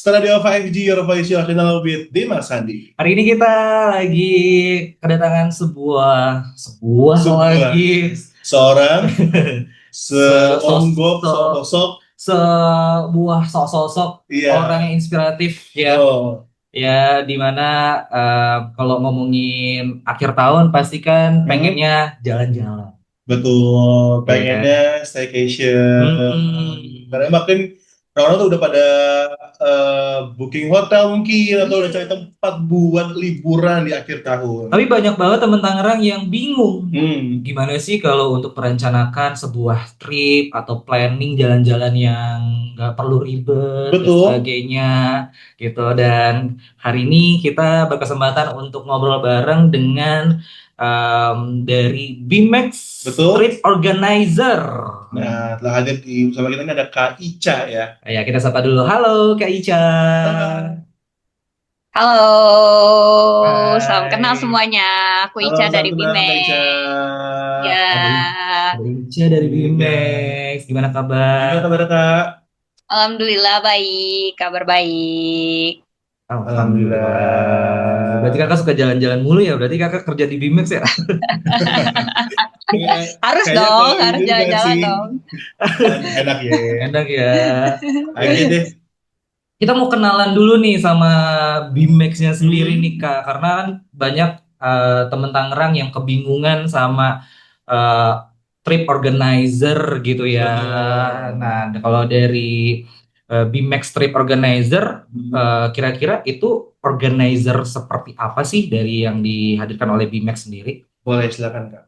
Radio 5G, your voice, your channel with Dimas Sandi. Hari ini kita lagi kedatangan sebuah Sebuah lagi seorang seonggok sosok sosok, sebuah sosok iya. orang yang inspiratif ya. Oh, Ya dimana kalau ngomongin akhir tahun pasti kan pengennya jalan-jalan betul. ya kan. Pengennya staycation. Karena makin orang-orang tuh udah pada booking hotel mungkin atau udah cari tempat buat liburan di akhir tahun. Tapi banyak banget temen Tangerang yang bingung. Hmm, Gimana sih kalau untuk merencanakan sebuah trip atau planning jalan-jalan yang nggak perlu ribet dan betul, sebagainya gitu. Dan hari ini kita berkesempatan untuk ngobrol bareng dengan dari BIMAX betul. Trip Organizer. Nah, telah hadir bersama kita ini ada Kak Ica ya. Ya, kita sapa dulu. Halo Kak Ica. Halo, salam kenal Hai. semuanya. Aku Halo, Ica salam dari kenal Kak Ica. Bimek. Ada Ya, ada Ica dari Iya. BIMAX. Gimana Gimana kabar? kabar Kak? alhamdulillah baik, kabar baik. Alhamdulillah. Berarti Alhamdulillah. kakak suka jalan-jalan mulu ya? Berarti kakak kerja di Bimex ya? Iya, Harus kayaknya dong, kalau harus ini juga jalan-jalan sih. dong. Enak ya. Enak ya. Aja deh. Kita mau kenalan dulu nih sama Bimex-nya sendiri nih Hmm. Kak. Karena kan banyak temen Tangerang yang kebingungan sama eh, trip organizer gitu ya. Betul. Nah, kalau dari Bimex Trip Organizer, kira-kira itu organizer seperti apa sih dari yang dihadirkan oleh Bimex sendiri? Boleh silakan Kak.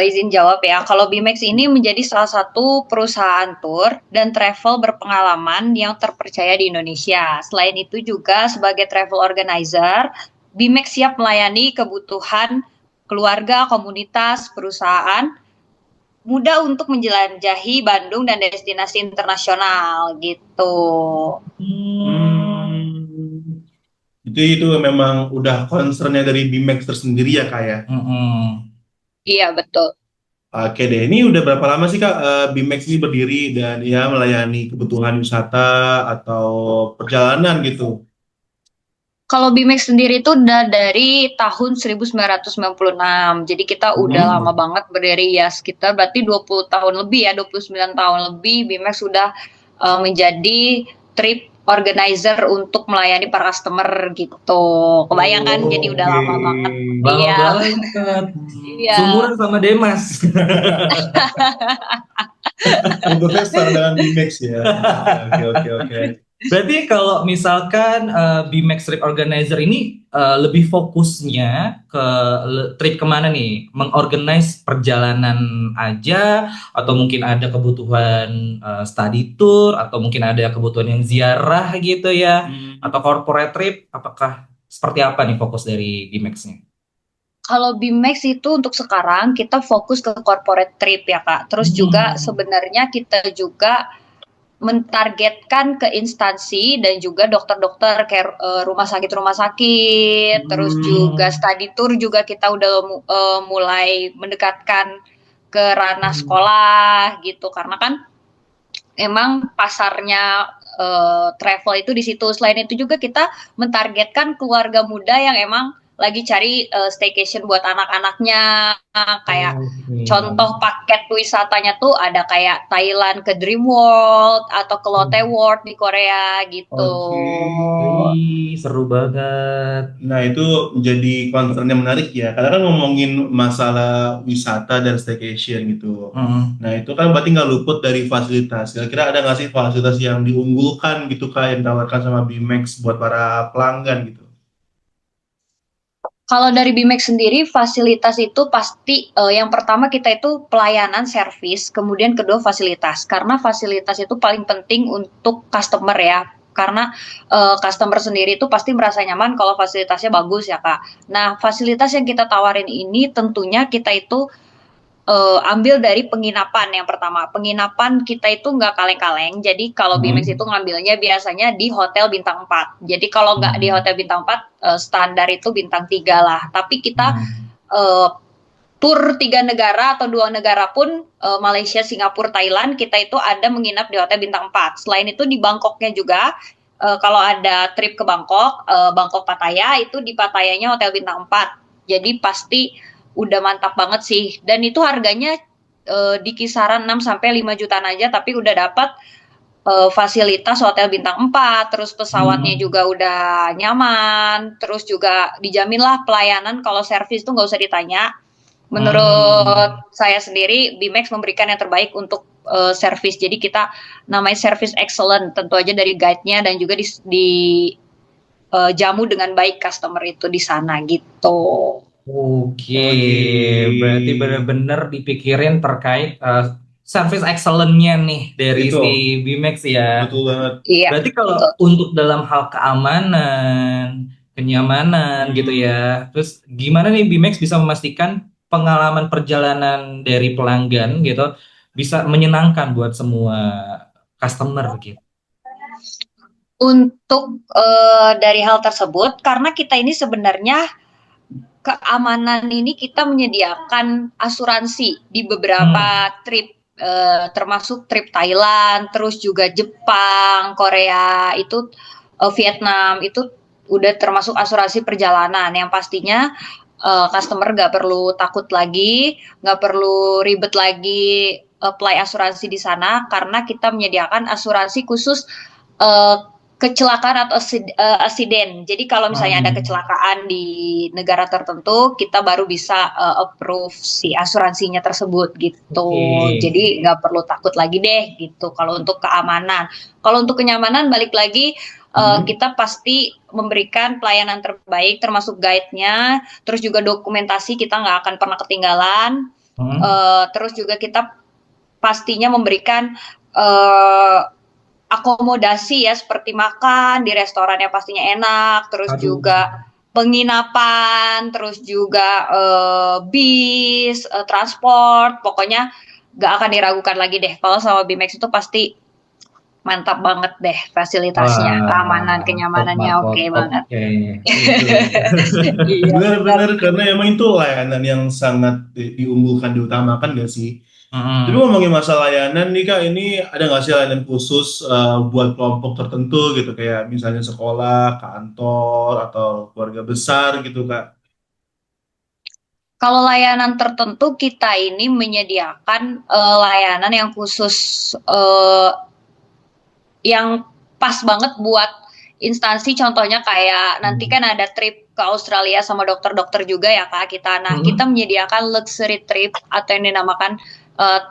Izin jawab ya. Kalau Bimex ini menjadi salah satu perusahaan tour dan travel berpengalaman yang terpercaya di Indonesia. Selain itu juga sebagai travel organizer, Bimex siap melayani kebutuhan keluarga, komunitas, perusahaan mudah untuk menjelajahi Bandung dan destinasi internasional gitu. Hmm. Itu memang udah concernnya dari Bimax tersendiri ya Kak ya. Mm-mm. Iya betul. Oke deh, ini udah berapa lama sih Kak Bimax ini berdiri dan ya melayani kebutuhan wisata atau perjalanan gitu? Kalau Bimex sendiri itu udah dari tahun 1996. Jadi kita udah lama Hmm. banget berdiri ya, sekitar berarti 20 tahun lebih ya, 29 tahun lebih Bimex sudah menjadi trip organizer untuk melayani para customer gitu. Kebayang kan, jadi udah Oke. lama banget. Lama Iya, banget. iya. Seumuran sama Demas. Umurnya setara dengan Bimax ya. Oke, oke, oke. Berarti kalau misalkan BIMAX Trip Organizer ini lebih fokusnya ke trip kemana nih? Mengorganize perjalanan aja, atau mungkin ada kebutuhan study tour, atau mungkin ada kebutuhan yang ziarah gitu ya, atau corporate trip? Apakah seperti apa nih fokus dari BIMAX-nya? Kalau Bimex itu untuk sekarang kita fokus ke corporate trip ya Kak. Terus juga sebenarnya kita juga mentargetkan ke instansi dan juga dokter-dokter kayak rumah sakit, terus juga Hmm. study tour juga kita udah mulai mendekatkan ke ranah sekolah gitu karena kan emang pasarnya travel itu di situ. Selain itu juga kita mentargetkan keluarga muda yang emang lagi cari staycation buat anak-anaknya. Kayak Oke. contoh paket wisatanya tuh ada kayak Thailand ke Dream World atau ke Lotte World di Korea gitu. Oke. Wih, seru banget. Nah, itu menjadi concern yang menarik ya. Karena kan ngomongin masalah wisata dan staycation gitu. Mm. Nah, itu kan berarti nggak luput dari fasilitas. Kira-kira ada nggak sih fasilitas yang diunggulkan gitu Kak yang ditawarkan sama Bimax buat para pelanggan gitu? Kalau dari Bimex sendiri fasilitas itu pasti yang pertama kita itu pelayanan servis, kemudian kedua fasilitas. Karena fasilitas itu paling penting untuk customer ya. Karena customer sendiri itu pasti merasa nyaman kalau fasilitasnya bagus ya Kak. Nah, fasilitas yang kita tawarin ini tentunya kita itu ambil dari penginapan yang pertama. Penginapan kita itu nggak kaleng-kaleng. Jadi kalau Bimex itu ngambilnya biasanya di hotel bintang 4. Jadi kalau nggak di hotel bintang 4, standar itu bintang 3 lah. Tapi kita eh, tur 3 negara atau 2 negara pun Malaysia, Singapura, Thailand kita itu ada menginap di hotel bintang 4. Selain itu di Bangkoknya juga kalau ada trip ke Bangkok, Bangkok Pattaya itu di Pattayanya hotel bintang 4. Jadi pasti udah mantap banget sih. Dan itu harganya di kisaran 6 sampai 5 jutaan aja tapi udah dapat fasilitas hotel bintang 4, terus pesawatnya juga udah nyaman, terus juga dijamin lah pelayanan kalau servis tuh nggak usah ditanya. Menurut saya sendiri, Bimax memberikan yang terbaik untuk servis. Jadi kita namanya service excellent, tentu aja dari guide-nya dan juga jamu dengan baik customer itu di sana gitu. Oke, berarti benar-benar dipikirin terkait service excellent-nya nih dari Itu. si Bimax ya. Betul banget. Iya. Berarti kalau betul. untuk dalam hal keamanan, kenyamanan gitu ya, terus gimana nih Bimax bisa memastikan pengalaman perjalanan dari pelanggan gitu bisa menyenangkan buat semua customer gitu? Untuk dari hal tersebut, karena kita ini sebenarnya keamanan ini kita menyediakan asuransi di beberapa trip, termasuk trip Thailand, terus juga Jepang, Korea, itu Vietnam, itu udah termasuk asuransi perjalanan yang pastinya customer nggak perlu takut lagi, nggak perlu ribet lagi apply asuransi di sana karena kita menyediakan asuransi khusus kecelakaan atau asiden. Jadi kalau misalnya ada kecelakaan di negara tertentu, kita baru bisa approve si asuransinya tersebut gitu. Jadi nggak perlu takut lagi deh gitu. Kalau untuk keamanan, kalau untuk kenyamanan balik lagi kita pasti memberikan pelayanan terbaik, termasuk guide-nya, terus juga dokumentasi kita nggak akan pernah ketinggalan. Terus juga kita pastinya memberikan akomodasi ya seperti makan di restoran yang pastinya enak, terus juga penginapan, terus juga bis, transport, pokoknya gak akan diragukan lagi deh. Kalau sama Bimax itu pasti mantap banget deh fasilitasnya, keamanan, kenyamanannya oke banget. Benar-benar karena emang itu layanan yang sangat diunggulkan, diutamakan gak sih? Tapi ngomongin masalah layanan nih Kak, ini ada nggak sih layanan khusus buat kelompok tertentu gitu, kayak misalnya sekolah, kantor, atau keluarga besar gitu Kak? Kalau layanan tertentu kita ini menyediakan layanan yang khusus yang pas banget buat instansi, contohnya kayak nanti kan ada trip ke Australia sama dokter-dokter juga ya Kak kita. Nah, kita menyediakan luxury trip atau yang dinamakan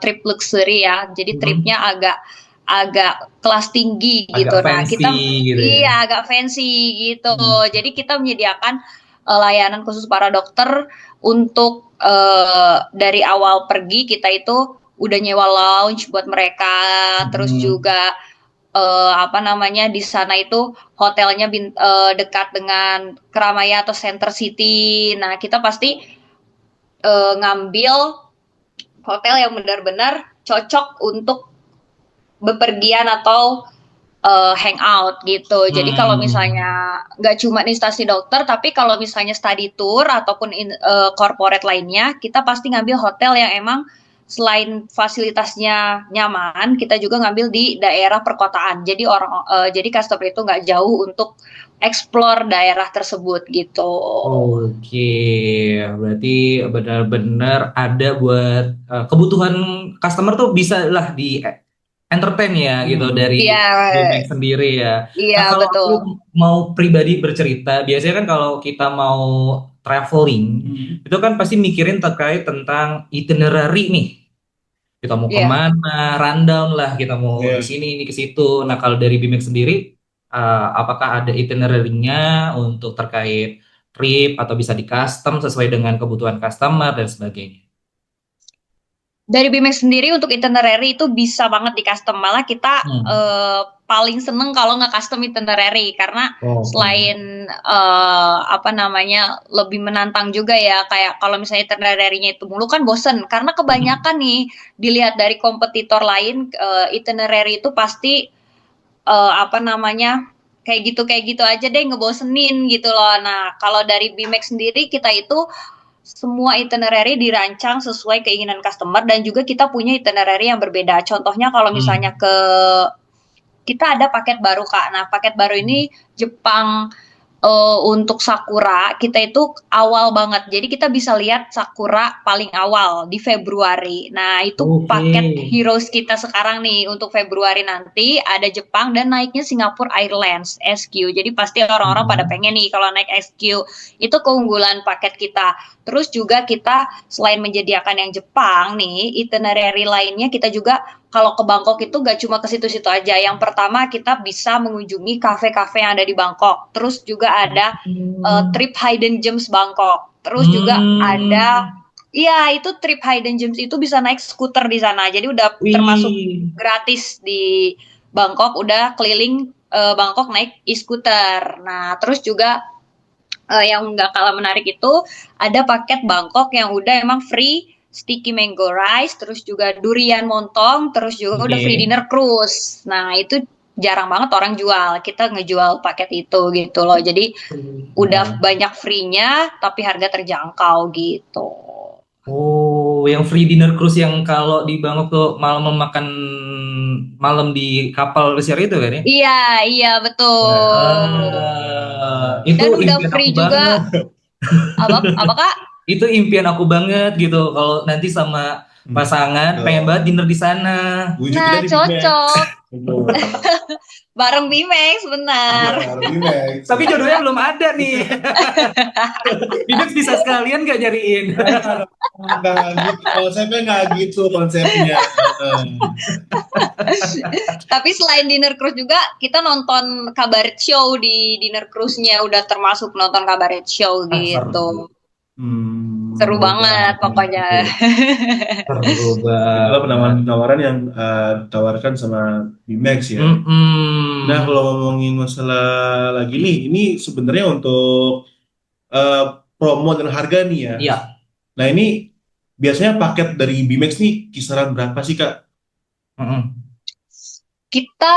trip luxury ya. Jadi tripnya agak kelas tinggi gitu. Nah, kita gitu iya agak fancy gitu. Jadi kita menyediakan layanan khusus para dokter untuk dari awal pergi kita itu udah nyewa lounge buat mereka, terus juga di sana itu hotelnya dekat dengan keramaian atau center city. Nah, kita pasti ngambil hotel yang benar-benar cocok untuk bepergian atau hangout gitu. Jadi kalau misalnya nggak cuma instansi dokter, tapi kalau misalnya study tour ataupun corporate lainnya, kita pasti ngambil hotel yang emang selain fasilitasnya nyaman, kita juga ngambil di daerah perkotaan. Jadi jadi customer itu nggak jauh untuk explore daerah tersebut gitu. Oke, berarti benar-benar ada buat kebutuhan customer tuh bisa lah di entertain ya gitu dari Bimax sendiri ya. Iya, nah, kalau betul. aku mau pribadi bercerita, biasanya kan kalau kita mau traveling, itu kan pasti mikirin terkait tentang itinerary nih. Kita mau kemana, rundown lah, kita mau di sini, ini ke situ. Nah, kalau dari Bimax sendiri, apakah ada itinerary-nya untuk terkait trip atau bisa di custom sesuai dengan kebutuhan customer dan sebagainya? Dari Bimax sendiri untuk itinerary itu bisa banget di custom, malah kita paling seneng kalau nggak custom itinerary karena selain lebih menantang juga ya, kayak kalau misalnya itinerary-nya itu mulu kan bosen karena kebanyakan nih dilihat dari kompetitor lain itinerary itu pasti kayak gitu aja deh, ngebosenin gitu loh. Nah, kalau dari Bimax sendiri kita itu semua itinerary dirancang sesuai keinginan customer dan juga kita punya itinerary yang berbeda. Contohnya kalau misalnya ke kita ada paket baru Kak. Nah paket baru ini Jepang untuk Sakura kita itu awal banget. Jadi kita bisa lihat Sakura paling awal di Februari. Nah, itu paket Heroes kita sekarang nih untuk Februari nanti ada Jepang dan naiknya Singapore Airlines SQ. Jadi pasti orang-orang pada pengen nih kalau naik SQ. Itu keunggulan paket kita. Terus juga kita selain menyediakan yang Jepang nih, itinerary lainnya kita juga kalau ke Bangkok itu gak cuma ke situ-situ aja. Yang pertama kita bisa mengunjungi kafe-kafe yang ada di Bangkok. Terus juga ada trip Hidden Gems Bangkok. Terus juga ada, iya itu trip Hidden Gems itu bisa naik skuter di sana. Jadi udah termasuk gratis di Bangkok. Udah keliling Bangkok naik e-scooter. Nah terus juga yang gak kalah menarik itu ada paket Bangkok yang udah emang free sticky mango rice, terus juga durian montong, terus juga udah free dinner cruise. Nah itu jarang banget orang jual. Kita ngejual paket itu gitu loh. Jadi udah banyak free-nya, tapi harga terjangkau gitu. Oh, yang free dinner cruise yang kalau di Bangkok tuh malam makan malam di kapal pesiar itu kan ya? Iya betul. Itu dan udah free juga. Apa Kak? Itu impian aku banget gitu kalau nanti sama pasangan pengen banget dinner di sana. Nah cocok. Bareng Bimex benar. Tapi jodohnya belum ada nih. Bimex bisa sekalian gak nyariin? Konsepnya nggak gitu konsepnya. Tapi selain dinner cruise juga kita nonton kabaret show di dinner cruise-nya, udah termasuk nonton kabaret show gitu. Seru banget pokoknya. Seru banget. Itulah penawaran yang ditawarkan sama Bimex ya. Nah kalau ngomongin masalah lagi nih, ini sebenarnya untuk promo dan harga nih ya. Iya. Nah ini biasanya paket dari Bimex nih kisaran berapa sih Kak? Kita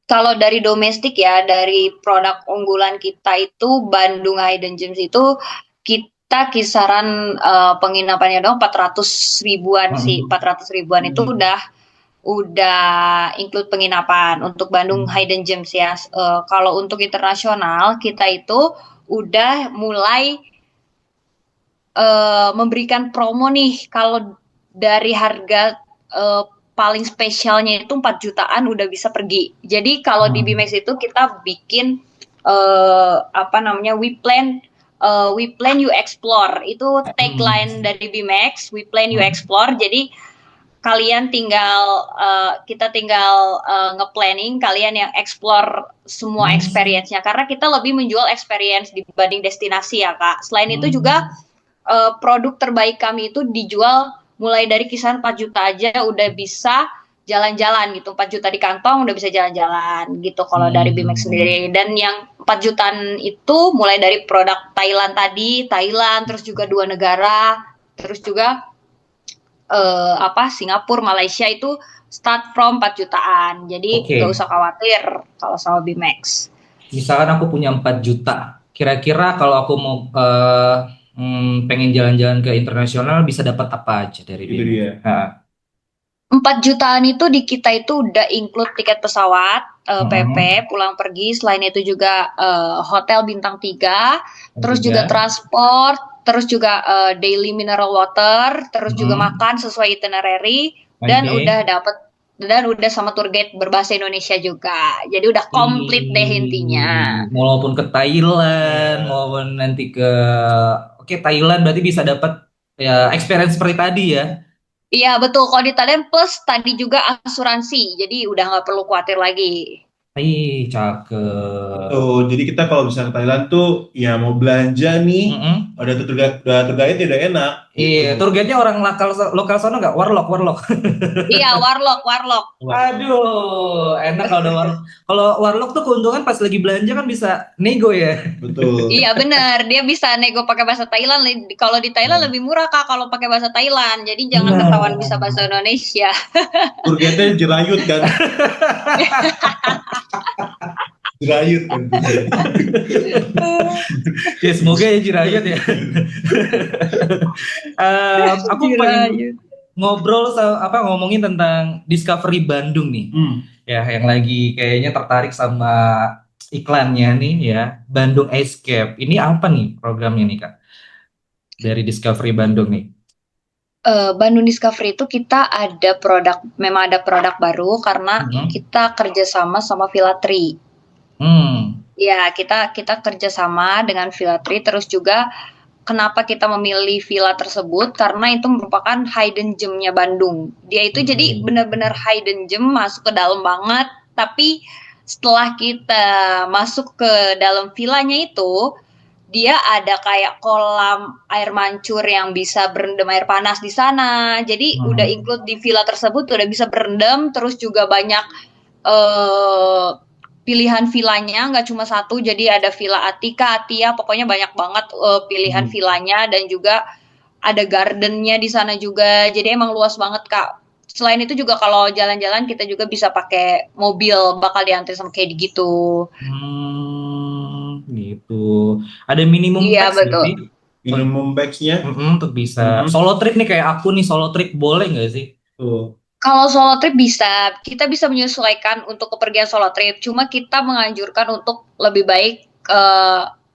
kalau dari domestik ya, dari produk unggulan kita itu Bandung Hidden Gems itu kita kisaran penginapannya dong 400 ribuan sih. 400 ribuan itu udah include penginapan untuk Bandung Hidden Gems ya. Kalau untuk internasional kita itu udah mulai memberikan promo nih. Kalau dari harga paling spesialnya itu 4 jutaan udah bisa pergi. Jadi kalau di Bimex itu kita bikin we plan you explore. Itu tagline dari Bimex, we plan you explore. Jadi kalian kita tinggal nge-planning, kalian yang explore semua experience-nya. Karena kita lebih menjual experience dibanding destinasi ya Kak. Selain itu juga produk terbaik kami itu dijual mulai dari kisaran 4 juta aja udah bisa jalan-jalan gitu. 4 juta di kantong udah bisa jalan-jalan gitu kalau dari Bimex sendiri. Dan yang 4 jutaan itu mulai dari produk Thailand, terus juga 2 negara, terus juga Singapura, Malaysia itu start from 4 jutaan. Jadi gak usah khawatir kalau sama Bimex. Misalkan aku punya 4 juta, kira-kira kalau aku mau pengen jalan-jalan ke internasional bisa dapat apa aja dari Bimex? 4 jutaan itu di kita itu udah include tiket pesawat, PP, pulang pergi, selain itu juga hotel bintang 3, terus juga transport, terus juga daily mineral water, terus juga makan sesuai itinerary, dan udah sama tour guide berbahasa Indonesia juga. Jadi udah komplit deh intinya. Walaupun ke Thailand, maupun nanti ke Thailand berarti bisa dapat ya experience seperti tadi ya. Iya betul, kalau di Thailand plus tadi juga asuransi, jadi udah nggak perlu khawatir lagi. Cakep. Jadi kita kalau bisa ke Thailand tuh ya mau belanja nih, udah tergait udah enak. Iya, tour guide-nya orang lokal sana nggak? Warlock. Iya, warlock. Aduh, enak kalau ada warlock. Kalau warlock tuh keuntungan pas lagi belanja kan bisa nego ya. Betul. Iya benar, dia bisa nego pakai bahasa Thailand. Kalau di Thailand lebih murah Kak kalau pakai bahasa Thailand. Jadi jangan ketahuan bisa bahasa Indonesia. Tour guide-nya jerayut kan. Jirayut kan. Ya semoga ya Jirayut ya. Aku pengen ngobrol ngomongin tentang Discovery Bandung nih. Ya, yang lagi kayaknya tertarik sama iklannya nih ya, Bandung Escape. Ini apa nih programnya nih Kak? Dari Discovery Bandung nih. Bandung Discovery itu kita ada produk, memang ada produk baru karena Mhm. kita kerjasama sama Filatri. Hmm. Ya, kita kerjasama dengan Filatri, terus juga kenapa kita memilih villa tersebut karena itu merupakan hidden gem-nya Bandung. Dia itu jadi Oke. benar-benar hidden gem, masuk ke dalam banget, tapi setelah kita masuk ke dalam villanya itu, dia ada kayak kolam air mancur yang bisa berendam air panas di sana. Jadi udah Hmm. include di villa tersebut, udah bisa berendam, terus juga banyak eh pilihan villanya, nggak cuma satu, jadi ada villa Atika, Atia, pokoknya banyak banget pilihan Hmm. villanya, dan juga ada gardennya di sana juga, jadi emang luas banget Kak. Selain itu juga kalau jalan-jalan kita juga bisa pakai mobil, bakal diantar sama kayak gitu. Gitu. Ada minimum Iya tax nggak betul. sih? Minimum bags-nya. Untuk bisa Mhm. solo trip nih kayak aku nih solo trip boleh nggak sih? Tuh. Kalau solo trip bisa, kita bisa menyesuaikan untuk kepergian solo trip. Cuma kita menganjurkan untuk lebih baik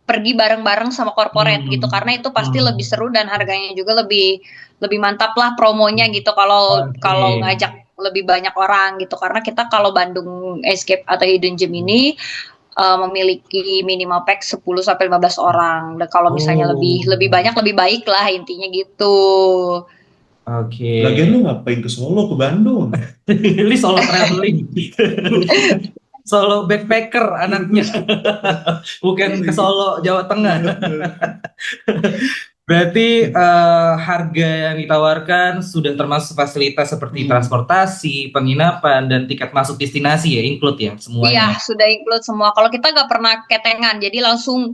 pergi bareng-bareng sama corporate gitu, Hmm. karena itu pasti lebih Hmm. seru dan harganya juga lebih lebih mantap lah promonya gitu. Kalau Oke. kalau ngajak lebih banyak orang gitu, karena kita kalau Bandung Escape atau Hidden Gem ini memiliki minimal pack 10 sampai 15 orang. Dan kalau misalnya Oh, lebih lebih banyak lebih baik lah intinya gitu. Lagian oke. lu ngapain ke Solo, ke Bandung? Ini solo traveling. Solo backpacker anaknya. Bukan ke Solo, Jawa Tengah. Berarti harga yang ditawarkan sudah termasuk fasilitas seperti Hmm. transportasi, penginapan, dan tiket masuk destinasi ya, include ya Iya, semuanya. sudah include semua. Kalau kita nggak pernah ketengan, jadi langsung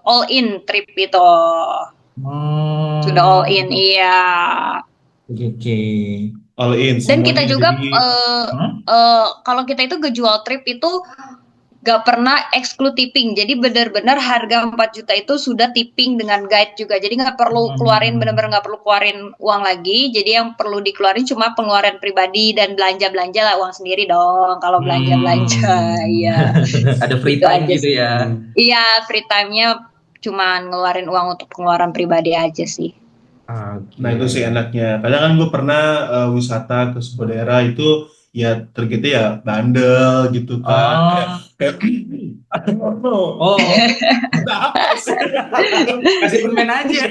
all in trip itu. Sudah all in, Hmm, iya. oke. Oke. All in Dan kita semuanya. juga Jadi Hmm? kalau kita itu ngejual trip itu nggak pernah exclude tipping. Jadi benar-benar harga 4 juta itu sudah tipping dengan guide juga. Jadi nggak perlu keluarin, Hmm. benar-benar nggak perlu keluarin uang lagi. Jadi yang perlu dikeluarin cuma pengeluaran pribadi dan belanja-belanja lah, uang sendiri dong. Kalau belanja-belanja, Hmm. iya. Ada free Itu time aja gitu sih. ya. Iya, free time-nya cuma ngeluarin uang untuk pengeluaran pribadi aja sih. nah itu sih Oke. enaknya. Kadang kan gue pernah wisata ke sebuah daerah itu ya targetnya ya bandel gitu kan. Kayak Oh, kayak oh, oh, kita apa sih? kasih permen aja.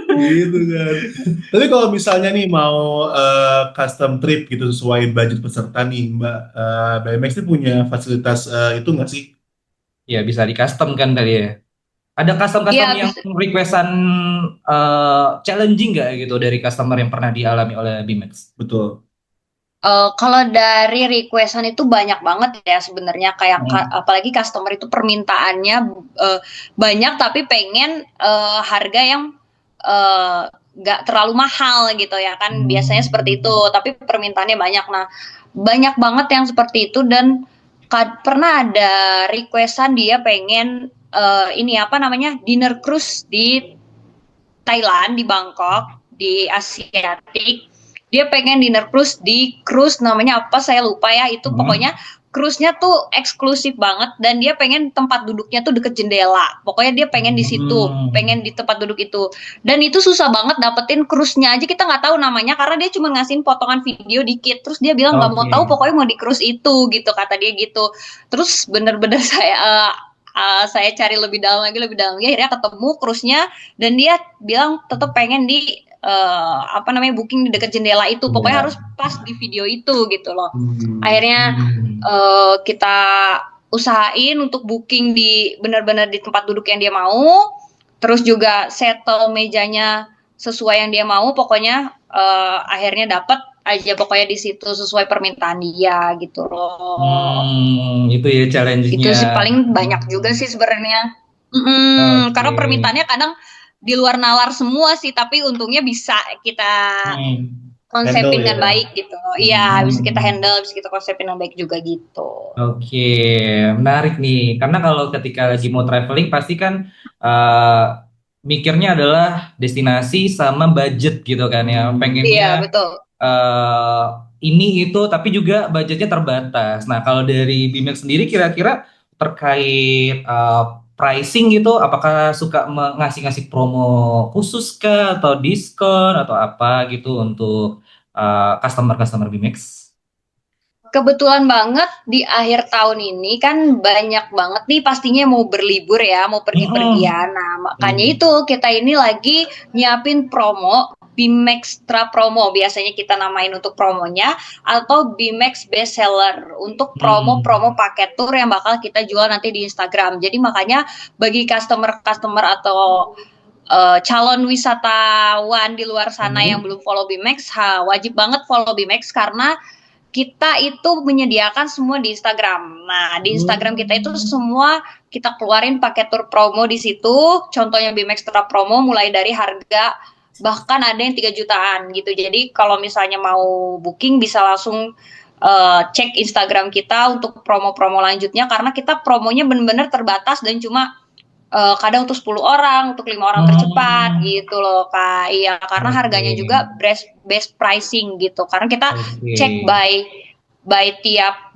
Gitu kan. Tapi kalau misalnya nih mau custom trip gitu sesuai budget peserta nih, Mbak, BMX ini punya fasilitas itu nggak sih? Ya bisa di custom kan tadi ya. Ada custom-custom Iya, yang requestan challenging nggak gitu dari customer yang pernah dialami oleh Bimax? Betul. kalau dari requestan itu banyak banget ya sebenarnya, kayak Hmm. apalagi customer itu permintaannya banyak tapi pengen harga yang eh, nggak terlalu mahal gitu ya kan, biasanya seperti itu, Hmm. tapi permintaannya banyak. Nah, banyak banget yang seperti itu, dan pernah ada requestan dia pengen ini apa namanya, dinner cruise di Thailand, di Bangkok, di Asiatik. Dia pengen dinner cruise di cruise namanya apa saya lupa ya. Itu Hmm. pokoknya cruise-nya tuh eksklusif banget, dan dia pengen tempat duduknya tuh deket jendela. Pokoknya dia pengen di situ, Hmm. pengen di tempat duduk itu. Dan itu susah banget dapetin cruise-nya aja, kita nggak tahu namanya karena dia cuma ngasihin potongan video dikit. Terus dia bilang nggak mau tahu, Oke. pokoknya mau di cruise itu gitu, kata dia gitu. Terus bener-bener saya cari lebih dalam lagi, akhirnya ketemu cruise-nya, dan dia bilang tetap pengen di apa namanya, booking di dekat jendela itu, pokoknya Jendela. harus pas di video itu gitu loh. Hmm. Akhirnya Hmm. kita usahain untuk booking di benar-benar di tempat duduk yang dia mau, terus juga settle mejanya sesuai yang dia mau, pokoknya akhirnya dapat aja pokoknya di situ sesuai permintaan dia gitu loh. Itu ya Itu challenge-nya. sih paling banyak juga sih sebenarnya. Karena Oke. permintaannya kadang di luar nalar semua sih, tapi untungnya bisa kita Hmm. Handle konsepin dengan ya. baik gitu. Iya, bisa kita Hmm. handle, bisa kita konsepin dengan baik juga gitu. Oke, menarik nih. Karena kalau ketika lagi mau traveling pasti kan mikirnya adalah destinasi sama budget gitu kan ya. Iya, Pengennya betul. eh, ini itu, tapi juga budgetnya terbatas. Nah, kalau dari Bimax sendiri kira-kira terkait pricing gitu, apakah suka ngasih-ngasih promo khusus kah atau diskon atau apa gitu untuk customer-customer Bimax? Kebetulan banget di akhir tahun ini kan banyak banget nih pastinya mau berlibur ya, mau Mm-mm. pergi-pergian. Nah, makanya Hmm. itu kita ini lagi nyiapin promo Bimax Tra Promo, biasanya kita namain untuk promonya, atau Bimax Best Seller untuk promo-promo Hmm. paket tour yang bakal kita jual nanti di Instagram. Jadi makanya bagi customer-customer atau calon wisatawan di luar sana yang Hmm. belum follow Bimax, wajib banget follow Bimax karena kita itu menyediakan semua di Instagram. Nah, di Instagram kita itu Hmm. semua kita keluarin paket tour promo di situ. Contohnya BIM Extra promo mulai dari harga bahkan ada yang 3 jutaan gitu. Jadi kalau misalnya mau booking bisa langsung cek Instagram kita untuk promo-promo lanjutnya karena kita promonya benar-benar terbatas dan cuma kadang untuk 10 orang, untuk 5 orang tercepat Hmm. gitu loh Kak. Iya, karena harganya Oke. juga best pricing gitu. Karena kita Oke. cek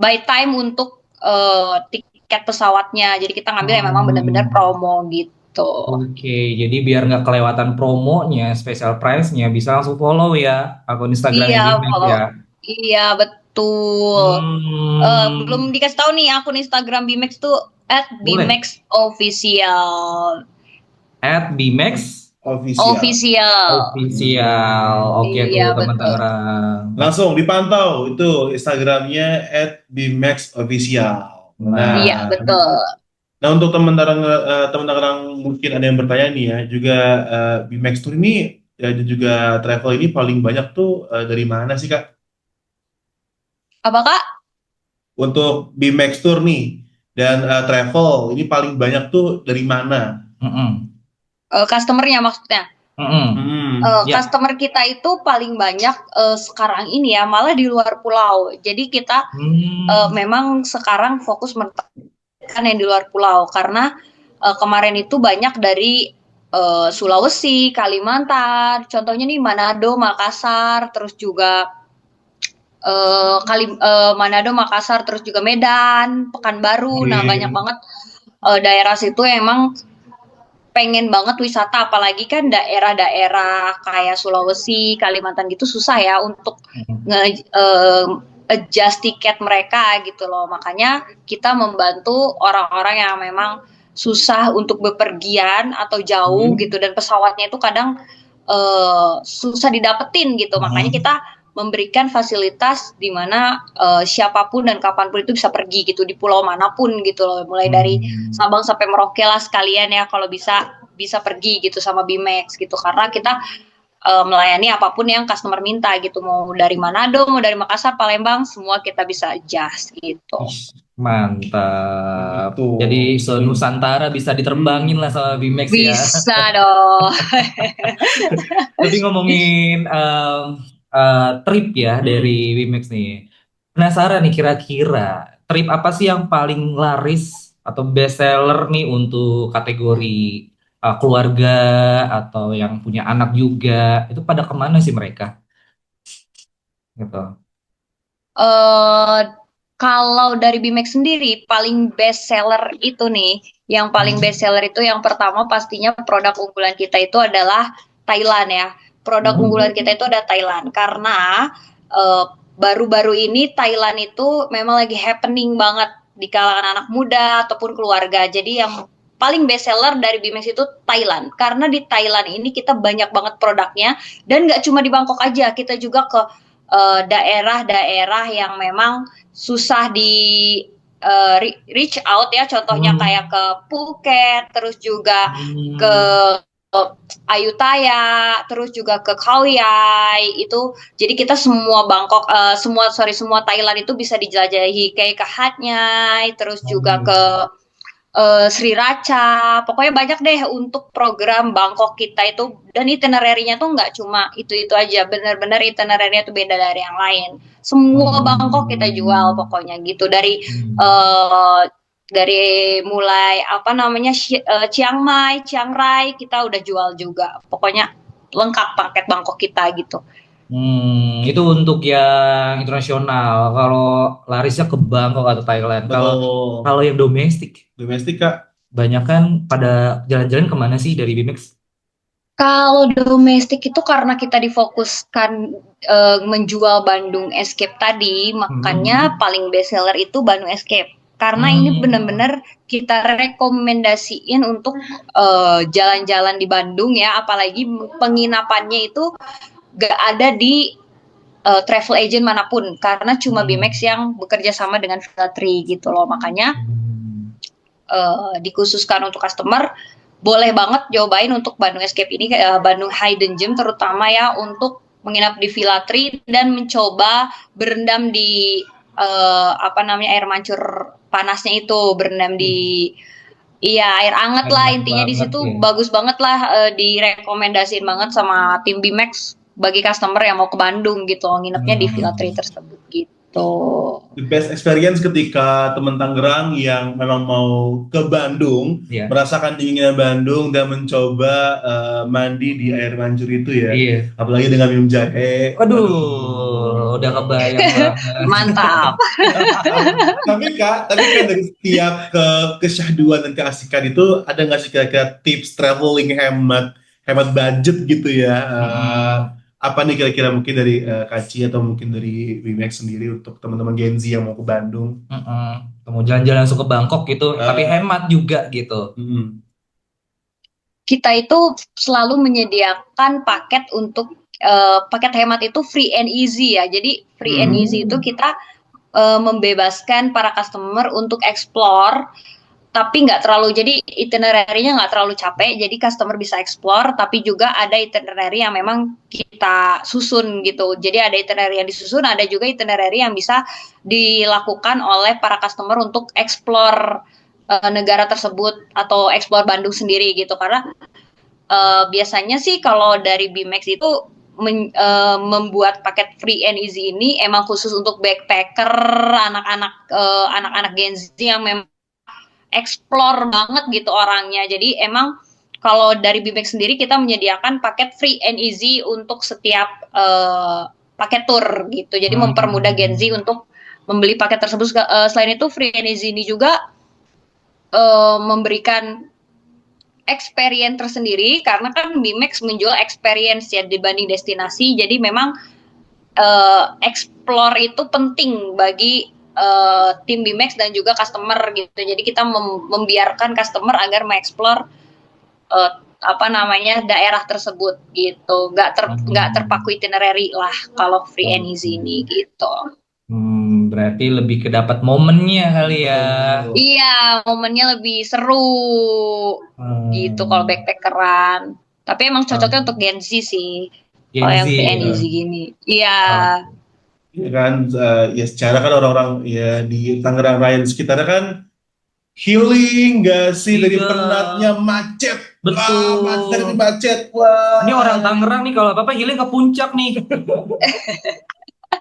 by time untuk tiket pesawatnya. Jadi kita ngambil yang memang benar-benar Hmm. promo gitu. Oke, jadi biar nggak kelewatan promonya, special price-nya, bisa langsung follow ya akun Instagramnya Iya, Bimax kalau ya. iya betul. Belum Hmm. dikasih tahu nih akun Instagram Bimax tuh Boleh. @bimaxofficial. At Bimax Official. Official. Official. Oke tuh Iya betul. teman-teman. Langsung dipantau itu Instagramnya @bmaxofficial. Iya Nah, betul. nah untuk teman-teman mungkin ada yang bertanya nih ya, juga Bmax Tour ini ya, dan juga travel ini paling banyak tuh dari mana sih Kak? Apa Kak? Untuk Bmax Tour nih dan travel ini paling banyak tuh dari mana? Mm-mm. Customernya maksudnya. Mm-mm. Ya. Customer kita itu paling banyak sekarang ini ya malah di luar pulau. Jadi kita Hmm. memang sekarang fokus menekan yang di luar pulau karena kemarin itu banyak dari Sulawesi, Kalimantan, contohnya nih Manado, Makassar, terus juga Manado, Makassar, terus juga Medan, Pekanbaru. Nah banyak Oke. banget daerah situ emang pengen banget wisata, apalagi kan daerah-daerah kayak Sulawesi, Kalimantan gitu susah ya untuk Mm-mm. nge adjust tiket mereka gitu loh. Makanya kita membantu orang-orang yang memang susah untuk bepergian atau jauh Hmm. gitu dan pesawatnya itu kadang susah didapetin gitu. Makanya Mm-mm. kita memberikan fasilitas di mana siapapun dan kapanpun itu bisa pergi gitu di pulau manapun gitu loh. Mulai dari Hmm. Sabang sampai Merauke lah sekalian ya kalau bisa bisa pergi gitu sama Bimax gitu karena kita melayani apapun yang customer minta gitu mau dari Manado mau dari Makassar Palembang semua kita bisa adjust gitu. Ih, mantap. Itu. Jadi se-Nusantara bisa diterbangin lah sama Bimax ya. Bisa dong. Tapi ngomongin trip ya Hmm. dari Bimax nih. Penasaran nih kira-kira trip apa sih yang paling laris atau best seller nih untuk kategori keluarga atau yang punya anak juga. Itu pada kemana sih mereka? Gitu. eh Kalau dari Bimax sendiri paling best seller itu nih, yang paling best Hmm. seller itu yang pertama pastinya produk unggulan kita itu adalah Thailand ya. Produk unggulan Hmm. kita itu ada Thailand karena eh, baru-baru ini Thailand itu memang lagi happening banget di kalangan anak muda ataupun keluarga. Jadi yang paling best seller dari Bimax itu Thailand karena di Thailand ini kita banyak banget produknya dan nggak cuma di Bangkok aja, kita juga ke daerah-daerah yang memang susah di reach out ya, contohnya kayak Hmm. ke Phuket, terus juga ke Hmm. Ayutthaya, terus juga ke Khao Yai itu. Jadi kita semua Bangkok, semua Thailand itu bisa dijelajahi kayak ke Hat Yai, terus juga ke Hmm. Sriracha, pokoknya banyak deh untuk program Bangkok kita itu dan itinerary-nya tuh nggak cuma itu aja, benar-benar itinerary-nya tuh beda dari yang lain. Semua Bangkok kita jual Hmm. pokoknya gitu Hmm. dari mulai apa namanya Chiang Mai, Chiang Rai kita udah jual juga. Pokoknya lengkap paket Bangkok kita gitu. Itu untuk yang internasional. Kalau larisnya ke Bangkok atau Thailand. Kalau Betul. kalau yang domestik, Domestik Kak. banyak kan pada jalan-jalan kemana sih dari BMX? Kalau domestik itu karena kita difokuskan menjual Bandung Escape tadi, makanya paling best seller itu Bandung Escape. Karena ini benar-benar kita rekomendasiin untuk jalan-jalan di Bandung ya, apalagi penginapannya itu gak ada di travel agent manapun, karena cuma BMX yang bekerja sama dengan Vellatri gitu loh. Makanya dikhususkan untuk customer, boleh banget cobain untuk Bandung Escape ini, Bandung Hidden Gem terutama ya, untuk menginap di Villa Tri dan mencoba berendam di air mancur panasnya itu, berendam di air hangat lah intinya di situ ya. Bagus banget lah, direkomendasiin banget sama tim BMX bagi customer yang mau ke Bandung gitu, nginepnya di Villa Tri tersebut gitu. The best experience ketika teman Tangerang yang memang mau ke Bandung, merasakan dinginnya Bandung dan mencoba mandi di air mancur itu ya. Apalagi dengan minum jahe. Waduh, udah kebayang banget. Mantap. tapi kan dari setiap kesyahduan dan keasikan itu ada nggak sih kira-kira tips traveling hemat budget gitu ya? Apa nih kira-kira mungkin dari Kaci atau mungkin dari BMX sendiri untuk teman-teman Gen Z yang mau ke Bandung? Mau jalan-jalan langsung ke Bangkok gitu, tapi hemat juga gitu. Kita itu selalu menyediakan paket untuk paket hemat itu free and easy ya. Jadi free and easy itu kita membebaskan para customer untuk explore, tapi nggak terlalu, jadi itinerary-nya nggak terlalu capek, jadi customer bisa explore, tapi juga ada itinerary yang memang kita susun gitu. Jadi ada itinerary yang disusun, ada juga itinerary yang bisa dilakukan oleh para customer untuk explore negara tersebut atau explore Bandung sendiri gitu. Karena biasanya sih kalau dari BMX itu membuat paket free and easy ini emang khusus untuk backpacker, anak-anak Gen Z yang memang explore banget gitu orangnya. Jadi emang kalau dari BMX sendiri kita menyediakan paket free and easy untuk setiap paket tour gitu. Jadi mempermudah Gen Z untuk membeli paket tersebut. Selain itu free and easy ini juga memberikan experience tersendiri, karena kan BMX menjual experience ya dibanding destinasi. Jadi memang explore itu penting bagi tim BMX dan juga customer gitu. Jadi kita membiarkan customer agar mengeksplor daerah tersebut gitu. Nggak terpaku itinerary lah kalau free and easy ini gitu. Berarti lebih ke dapat momennya kali ya. Iya, momennya lebih seru gitu kalau backpackeran. Tapi emang cocoknya untuk Gen Z sih. Kalau yang free and easy gini. Iya. Ya kan, ya secara kan orang-orang ya di Tangerang Raya sekitarnya kan healing gak sih dari penatnya macet. Betul. Macet. Wah. Ini orang Tangerang nih kalau apa-apa healing ke puncak nih.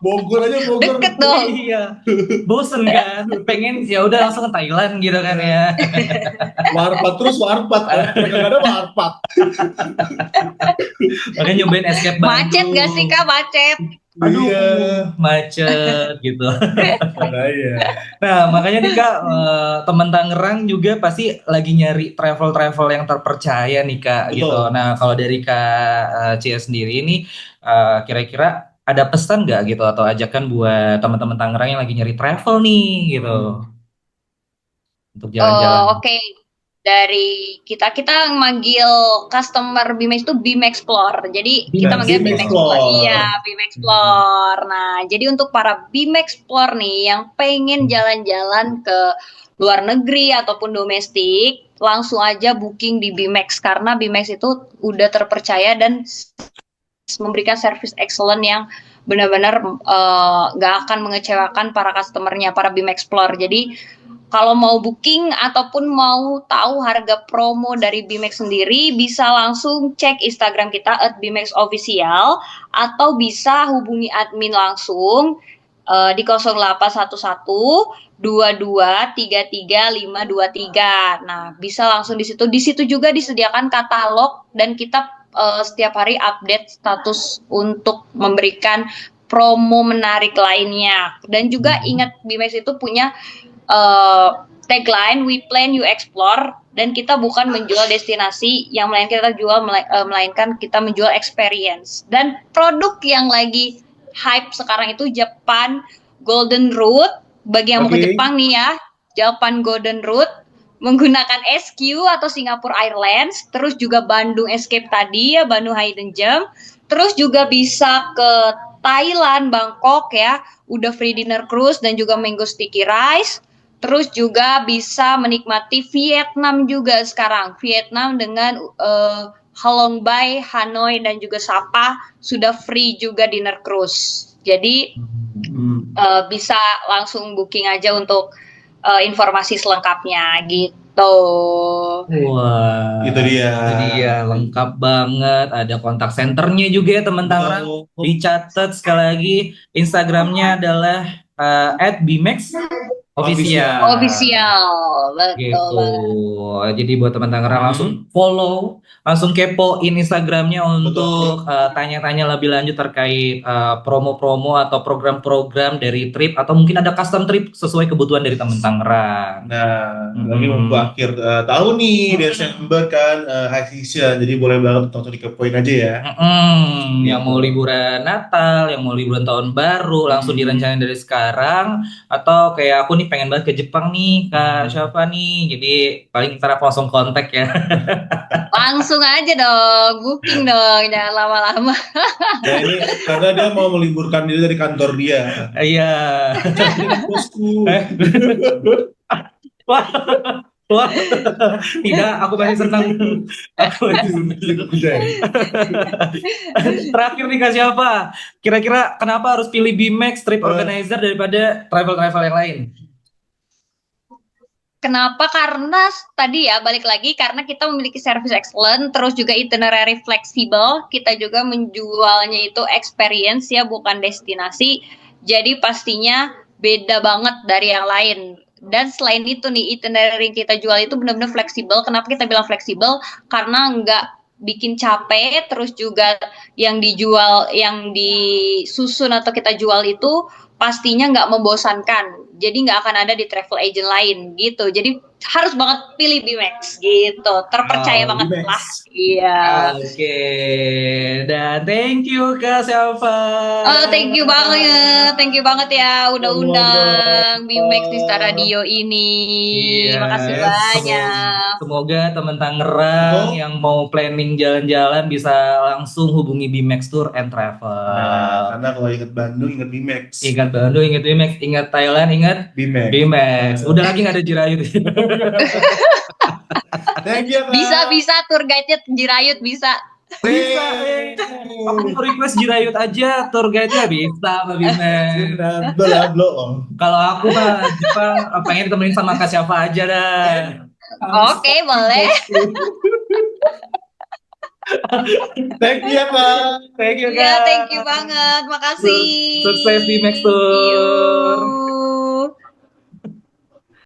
Bogor. Deket dong. Iya. Bosen kan, pengen ya udah langsung ke Thailand gitu kan ya. warpat. Enggak ada warpat. Makanya nyobain escape Bandung. Macet gak sih Kak, macet? Aduh, macet gitu. Nah, makanya nih Kak, teman Tangerang juga pasti lagi nyari travel yang terpercaya nih Kak. Betul. Gitu. Nah, kalau dari Kak Cia sendiri ini kira-kira ada pesan nggak gitu atau ajakan buat teman-teman Tangerang yang lagi nyari travel nih gitu untuk jalan-jalan? Oke. Dari kita manggil customer BMX itu BIM Explore. Jadi kita manggil BIM Explore. Iya, BIM Explore. Nah, jadi untuk para BIM Explore nih yang pengen jalan-jalan ke luar negeri ataupun domestik, langsung aja booking di BMX, karena BMX itu udah terpercaya dan memberikan service excellent yang benar-benar nggak akan mengecewakan para customernya, para BIM Explore. Jadi kalau mau booking ataupun mau tahu harga promo dari BMX sendiri, bisa langsung cek Instagram kita @bmxofficial atau bisa hubungi admin langsung di 0811 22 33 523. Nah, bisa langsung di situ. Di situ juga disediakan katalog dan kita setiap hari update status untuk memberikan promo menarik lainnya. Dan juga ingat BMax itu punya tagline We Plan You Explore, dan kita bukan menjual destinasi yang melainkan kita menjual experience. Dan produk yang lagi hype sekarang itu Japan Golden Route. Bagi yang mau ke Jepang nih ya, Japan Golden Route menggunakan SQ atau Singapore Airlines, terus juga Bandung Escape tadi ya, Bandung Hidden Gem, terus juga bisa ke Thailand, Bangkok ya, udah free dinner cruise dan juga mango sticky rice. Terus juga bisa menikmati Vietnam juga sekarang. Vietnam dengan Halong Bay, Hanoi dan juga Sapa sudah free juga dinner cruise. Jadi bisa langsung booking aja untuk informasi selengkapnya gitu. Wah, Itu dia. Lengkap banget. Ada kontak centernya juga ya teman Tangerang. Dicatat sekali lagi, Instagramnya adalah @bmax official. Betul Gitu. banget. Jadi buat teman Tangerang langsung follow, langsung kepoin Instagramnya untuk tanya-tanya lebih lanjut terkait promo-promo atau program-program dari trip, atau mungkin ada custom trip sesuai kebutuhan dari teman Tangerang. Nah, lagi mau akhir tahun nih, Desember kan, high season, jadi boleh banget tonton dikepoin aja ya. Yang mau liburan Natal, yang mau liburan tahun baru, langsung direncanain dari sekarang. Atau kayak aku nih pengen banget ke Jepang nih, Kak Syafa nih. Jadi paling ntar aku langsung kontak ya. Langsung aja dong, booking dong, jangan lama-lama. Ya ini karena dia mau meliburkan diri dari kantor dia. Iya. Bosku. Wah, tidak, aku masih senang. Terakhir nih Kak Syafa, kira-kira kenapa harus pilih BMax Trip Organizer daripada travel-travel yang lain? Kenapa? Karena tadi ya balik lagi karena kita memiliki service excellent, terus juga itinerary fleksibel, kita juga menjualnya itu experience ya, bukan destinasi. Jadi pastinya beda banget dari yang lain. Dan selain itu nih, itinerary yang kita jual itu benar-benar fleksibel. Kenapa kita bilang fleksibel? Karena nggak bikin capek, terus juga yang dijual, yang disusun atau kita jual itu pastinya nggak membosankan. Jadi nggak akan ada di travel agent lain gitu. Jadi harus banget pilih BMax gitu. Terpercaya banget BMax. lah. Iya. Oke. Dan thank you Kak Syafa. Thank you banget ya udah undang BMax di Star Radio ini. Makasih banyak. Semoga teman Tangerang yang mau planning jalan-jalan bisa langsung hubungi BMax Tour and Travel. Nah, karena kalau ingat Bandung ingat BMax. Ingat Bandung ingat BMax, ingat Thailand ingat BMax. Udah lagi nggak ada Jirayut. Thank you, Bisa tour guide-nya Jirayut bisa. Aku mau request Jirayut aja, tour guide-nya bisa Mbak BMax. Kalau aku mah Jepang pengen temenin sama Kak Syafa aja dah. Oke, boleh. Thank you ya, Pak. Thank you, Kak. Ya, thank you banget. Makasih. Sukses di BMax Tour.